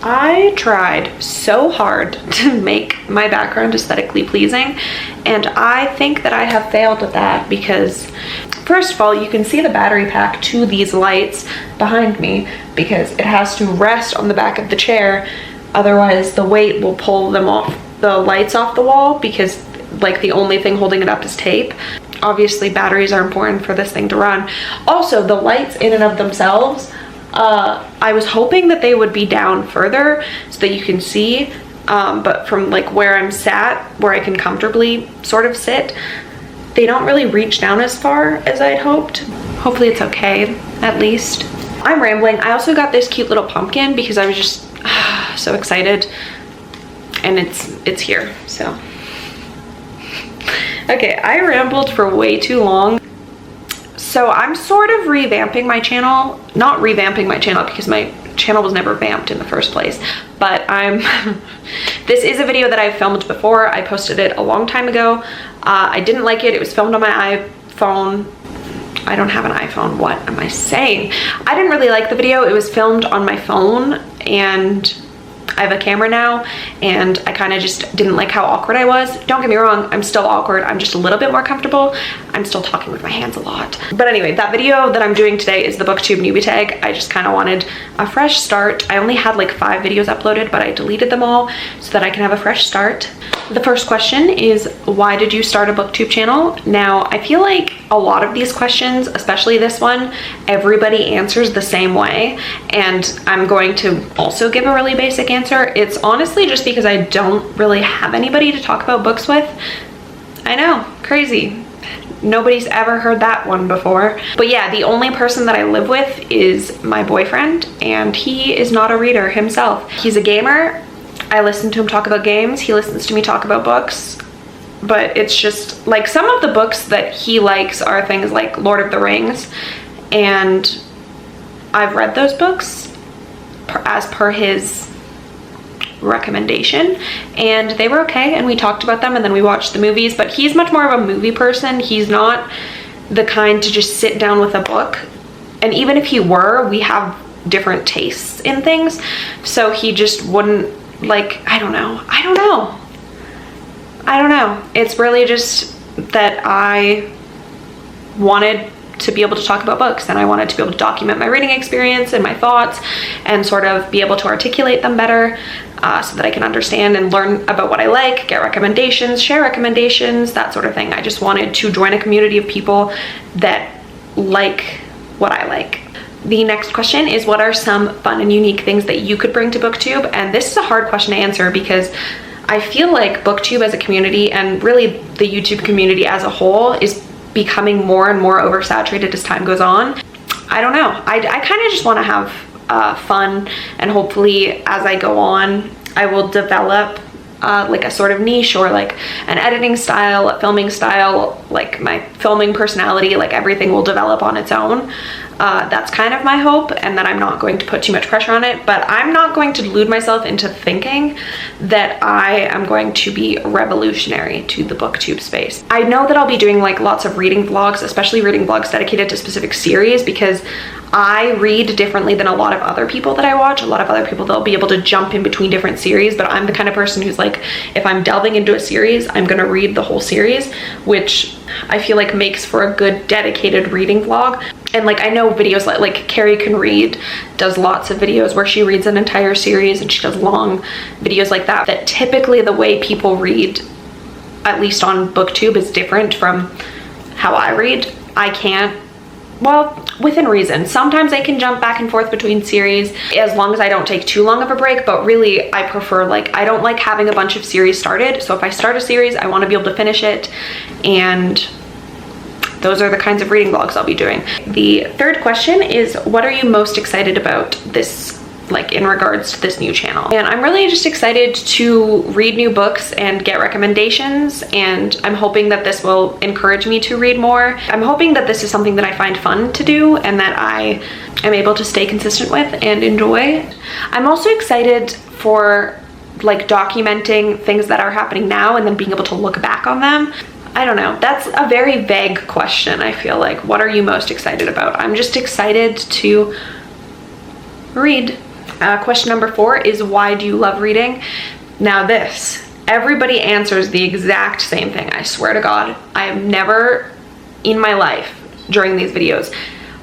I tried so hard to make my background aesthetically pleasing, and I think that I have failed at that because, first of all, you can see the battery pack to these lights behind me because it has to rest on the back of the chair, otherwise the weight will pull them off, the lights off the wall, because like the only thing holding it up is tape. Obviously batteries are important for this thing to run. Also, the lights in and of themselves, I was hoping that they would be down further so that you can see, but from like where I'm sat, where I can comfortably sort of sit, they don't really reach down as far as I'd hoped. Hopefully it's okay, at least. I'm rambling. I also got this cute little pumpkin because I was just so excited, and it's here, so. Okay, I rambled for way too long. So I'm sort of revamping my channel. Not revamping my channel because my channel was never vamped in the first place, but this is a video that I've filmed before. I posted it a long time ago. I didn't like it. It was filmed on my iPhone. I don't have an iPhone. What am I saying? I didn't really like the video. It was filmed on my phone, and I have a camera now, and I kind of just didn't like how awkward I was. Don't get me wrong, I'm still awkward. I'm just a little bit more comfortable. I'm still talking with my hands a lot. But anyway, that video that I'm doing today is the booktube newbie tag. I just kind of wanted a fresh start. I only had like 5 videos uploaded, but I deleted them all so that I can have a fresh start. The first question is, why did you start a booktube channel? Now, I feel like a lot of these questions, especially this one, everybody answers the same way, and I'm going to also give a really basic answer. It's honestly just because I don't really have anybody to talk about books with. I know, crazy. Nobody's ever heard that one before. But yeah, the only person that I live with is my boyfriend, and he is not a reader himself. He's a gamer. I listen to him talk about games. He listens to me talk about books. But it's just like some of the books that he likes are things like Lord of the Rings, and I've read those books as per his recommendation, and they were okay, and we talked about them, and then we watched the movies. But he's much more of a movie person. He's not the kind to just sit down with a book, and even if he were, we have different tastes in things, so he just wouldn't, like, I don't know. It's really just that I wanted to be able to talk about books, and I wanted to be able to document my reading experience and my thoughts and sort of be able to articulate them better, so that I can understand and learn about what I like, get recommendations, share recommendations, that sort of thing. I just wanted to join a community of people that like what I like. The next question is, what are some fun and unique things that you could bring to booktube? And this is a hard question to answer because I feel like booktube as a community, and really the YouTube community as a whole, is becoming more and more oversaturated as time goes on. I don't know. I kind of just want to have fun, and hopefully as I go on, I will develop like a sort of niche, or like an editing style, a filming style, like my filming personality, like everything will develop on its own. That's kind of my hope, and that I'm not going to put too much pressure on it, but I'm not going to delude myself into thinking that I am going to be revolutionary to the booktube space. I know that I'll be doing like lots of reading vlogs, especially reading vlogs dedicated to specific series, because I read differently than a lot of other people that I watch. A lot of other people, they'll be able to jump in between different series, but I'm the kind of person who's like, if I'm delving into a series, I'm gonna read the whole series, which I feel like makes for a good dedicated reading vlog. And like, I know videos like Carrie Can Read does lots of videos where she reads an entire series, and she does long videos like that. That typically the way people read, at least on booktube, is different from how I read. I can't, well, within reason. Sometimes I can jump back and forth between series as long as I don't take too long of a break, but really I prefer, like, I don't like having a bunch of series started. So if I start a series, I want to be able to finish it, and those are the kinds of reading vlogs I'll be doing. The third question is, what are you most excited about this, like in regards to this new channel? And I'm really just excited to read new books and get recommendations, and I'm hoping that this will encourage me to read more. I'm hoping that this is something that I find fun to do and that I am able to stay consistent with and enjoy. I'm also excited for like documenting things that are happening now and then being able to look back on them. I don't know. That's a very vague question, I feel like. What are you most excited about? I'm just excited to read Question number 4 is, why do you love reading? Now this, everybody answers the exact same thing. I swear to God, I have never in my life during these videos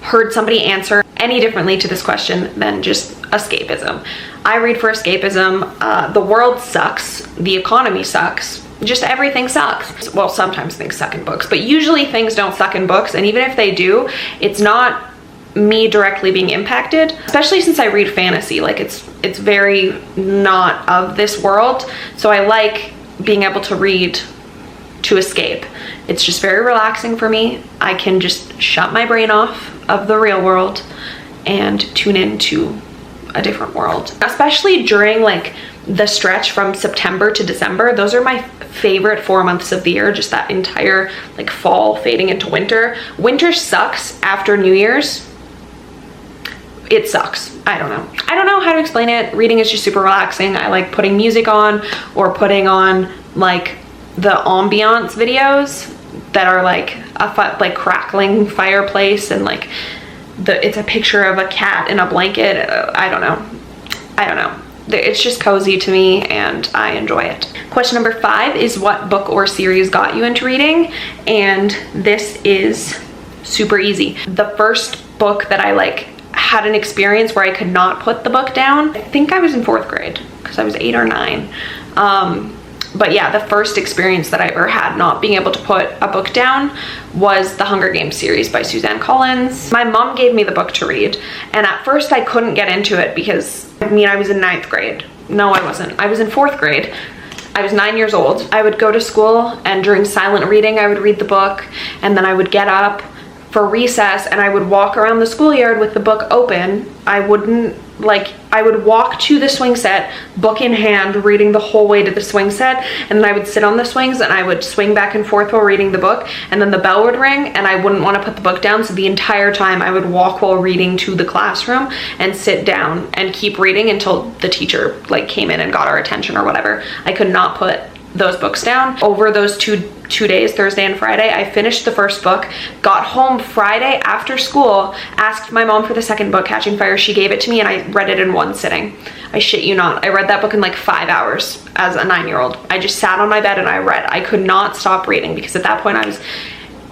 heard somebody answer any differently to this question than just escapism. I read for escapism. The world sucks. The economy sucks. Just everything sucks. Well, sometimes things suck in books, but usually things don't suck in books. And even if they do, it's not me directly being impacted, especially since I read fantasy. Like it's very not of this world. So I like being able to read to escape. It's just very relaxing for me. I can just shut my brain off of the real world and tune into a different world. Especially during like the stretch from September to December. Those are my favorite 4 months of the year, just that entire like fall fading into winter. Winter sucks after New Year's. It sucks. I don't know how to explain it. Reading is just super relaxing. I like putting music on or putting on like the ambiance videos that are like a crackling fireplace and like it's a picture of a cat in a blanket. I don't know. It's just cozy to me and I enjoy it. Question number 5 is, what book or series got you into reading? And this is super easy. The first book that I like had an experience where I could not put the book down. I think I was in 4th grade because I was 8 or 9. But yeah, the first experience that I ever had not being able to put a book down was the Hunger Games series by Suzanne Collins. My mom gave me the book to read, and at first I couldn't get into it because, I was in 9th grade. No, I wasn't. I was in 4th grade. I was 9 years old. I would go to school, and during silent reading, I would read the book, and then I would get up for recess and I would walk around the schoolyard with the book open. I would walk to the swing set, book in hand, reading the whole way to the swing set, and then I would sit on the swings and I would swing back and forth while reading the book, and then the bell would ring and I wouldn't want to put the book down, so the entire time I would walk while reading to the classroom and sit down and keep reading until the teacher like came in and got our attention or whatever. I could not put those books down. Over those two days, Thursday and Friday, I finished the first book, got home Friday after school, asked my mom for the second book, Catching Fire. She gave it to me and I read it in one sitting. I shit you not. I read that book in like 5 hours as a 9-year-old. I just sat on my bed and I read. I could not stop reading because at that point I was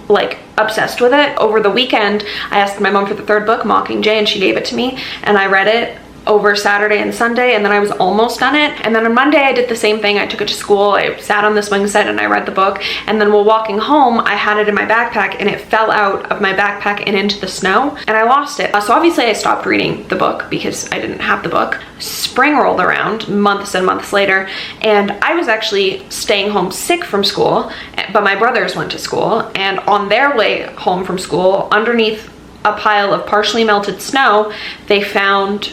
like obsessed with it. Over the weekend, I asked my mom for the third book, Mockingjay, and she gave it to me and I read it over Saturday and Sunday, and then I was almost done it. And then on Monday I did the same thing. I took it to school, I sat on the swing set and I read the book, and then while walking home I had it in my backpack and it fell out of my backpack and into the snow and I lost it. So obviously I stopped reading the book because I didn't have the book. Spring rolled around months and months later, and I was actually staying home sick from school, but my brothers went to school, and on their way home from school, underneath a pile of partially melted snow, they found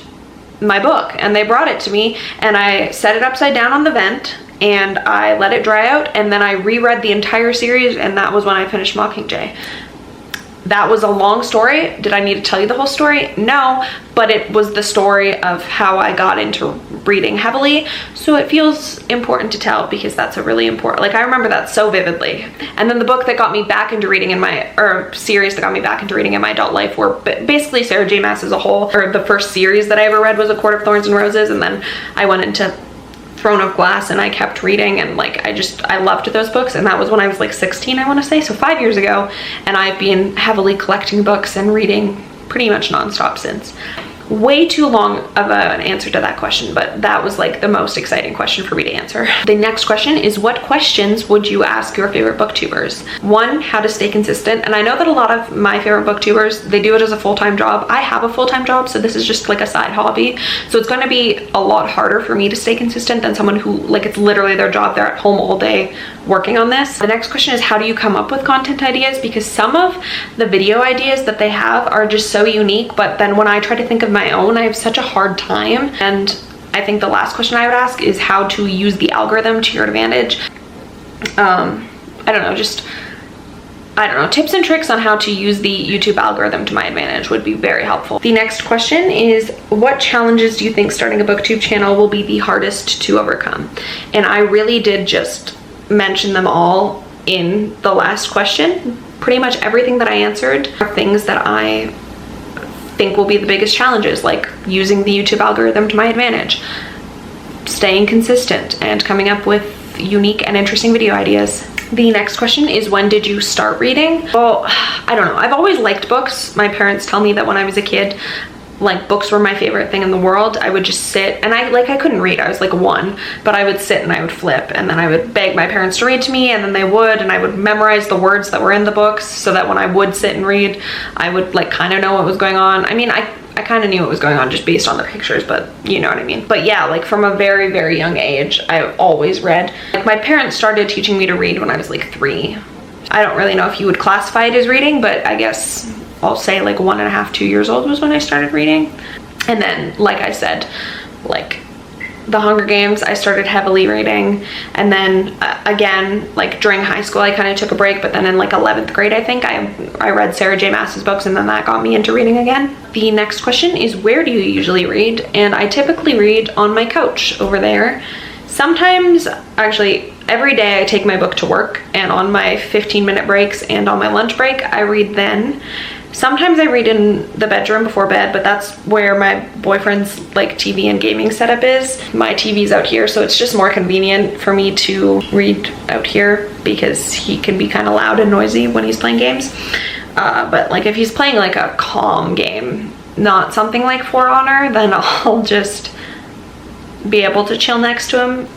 my book and they brought it to me, and I set it upside down on the vent and I let it dry out, and then I reread the entire series, and that was when I finished Mockingjay. That was a long story. Did I need to tell you the whole story? No, but it was the story of how I got into reading heavily, so it feels important to tell because that's a really important, like I remember that so vividly. And then the book that got me back into reading series that got me back into reading in my adult life were basically Sarah J Maas as a whole. Or the first series that I ever read was A Court of Thorns and Roses, and then I went into Throne of Glass and I kept reading, and like I loved those books, and that was when I was like 16, I want to say, so 5 years ago, and I've been heavily collecting books and reading pretty much nonstop since. Way too long of an answer to that question, but that was like the most exciting question for me to answer. The next question is, what questions would you ask your favorite booktubers? 1, how to stay consistent. And I know that a lot of my favorite booktubers, they do it as a full-time job. I have a full-time job, so this is just like a side hobby. So it's going to be a lot harder for me to stay consistent than someone who like it's literally their job. They're at home all day working on this. The next question is, how do you come up with content ideas? Because some of the video ideas that they have are just so unique, but then when I try to think of my own, I have such a hard time. And I think the last question I would ask is how to use the algorithm to your advantage. I don't know, tips and tricks on how to use the YouTube algorithm to my advantage would be very helpful. The next question is, what challenges do you think starting a booktube channel will be the hardest to overcome? And I really did just mention them all in the last question. Pretty much everything that I answered are things that I think will be the biggest challenges, like using the YouTube algorithm to my advantage, staying consistent, and coming up with unique and interesting video ideas. The next question is, when did you start reading? Well, I don't know. I've always liked books. My parents tell me that when I was a kid, like, books were my favorite thing in the world. I would just sit, and I couldn't read. I was like 1, but I would sit and I would flip, and then I would beg my parents to read to me, and then they would, and I would memorize the words that were in the books so that when I would sit and read, I would like kind of know what was going on. I mean, I kind of knew what was going on just based on the pictures, but you know what I mean. But yeah, like from a very, very young age, I always read. Like, my parents started teaching me to read when I was like 3. I don't really know if you would classify it as reading, but I guess I'll say like 1.5, 2 years old was when I started reading. And then, like I said, like The Hunger Games, I started heavily reading. And then again, like during high school, I kind of took a break, but then in like 11th grade, I think I read Sarah J Maas's books, and then that got me into reading again. The next question is, where do you usually read? And I typically read on my couch over there. Sometimes, actually, every day I take my book to work, and on my 15-minute breaks and on my lunch break, I read then. Sometimes I read in the bedroom before bed, but that's where my boyfriend's like TV and gaming setup is. My TV's out here, so it's just more convenient for me to read out here because he can be kind of loud and noisy when he's playing games. But like if he's playing like a calm game, not something like For Honor, then I'll just be able to chill next to him.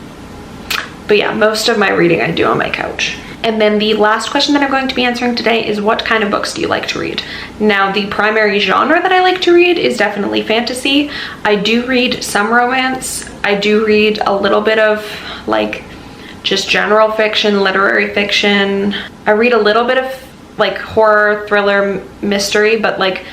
But yeah, most of my reading I do on my couch. And then the last question that I'm going to be answering today is, what kind of books do you like to read? Now, the primary genre that I like to read is definitely fantasy. I do read some romance. I do read a little bit of like just general fiction, literary fiction. I read a little bit of like horror, thriller, mystery, but like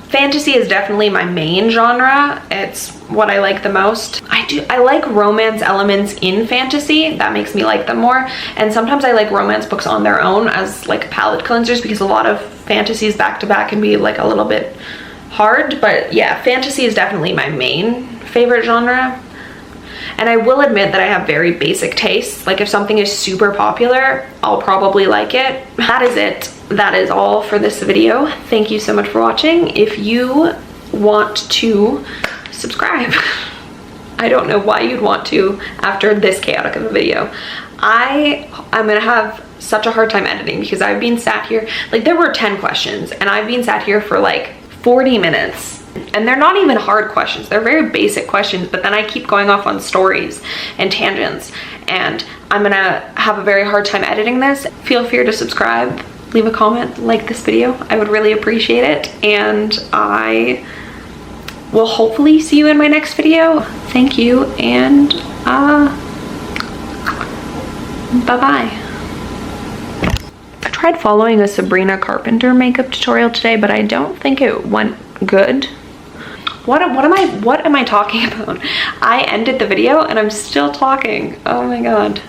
fantasy is definitely my main genre. It's what I like the most. I like romance elements in fantasy. That makes me like them more. And sometimes I like romance books on their own as like palate cleansers, because a lot of fantasies back to back can be like a little bit hard. But yeah, fantasy is definitely my main favorite genre. And I will admit that I have very basic tastes. Like if something is super popular, I'll probably like it. That is it. That is all for this video. Thank you so much for watching. If you want to subscribe, I don't know why you'd want to after this chaotic of a video. I'm gonna have such a hard time editing because I've been sat here, like there were 10 questions and I've been sat here for like 40 minutes. And they're not even hard questions. They're very basic questions, but then I keep going off on stories and tangents, and I'm gonna have a very hard time editing this. Feel free to subscribe, leave a comment, like this video. I would really appreciate it, and I will hopefully see you in my next video. Thank you, and bye-bye. I tried following a Sabrina Carpenter makeup tutorial today, but I don't think it went good. What am I talking about? I ended the video and I'm still talking. Oh my god.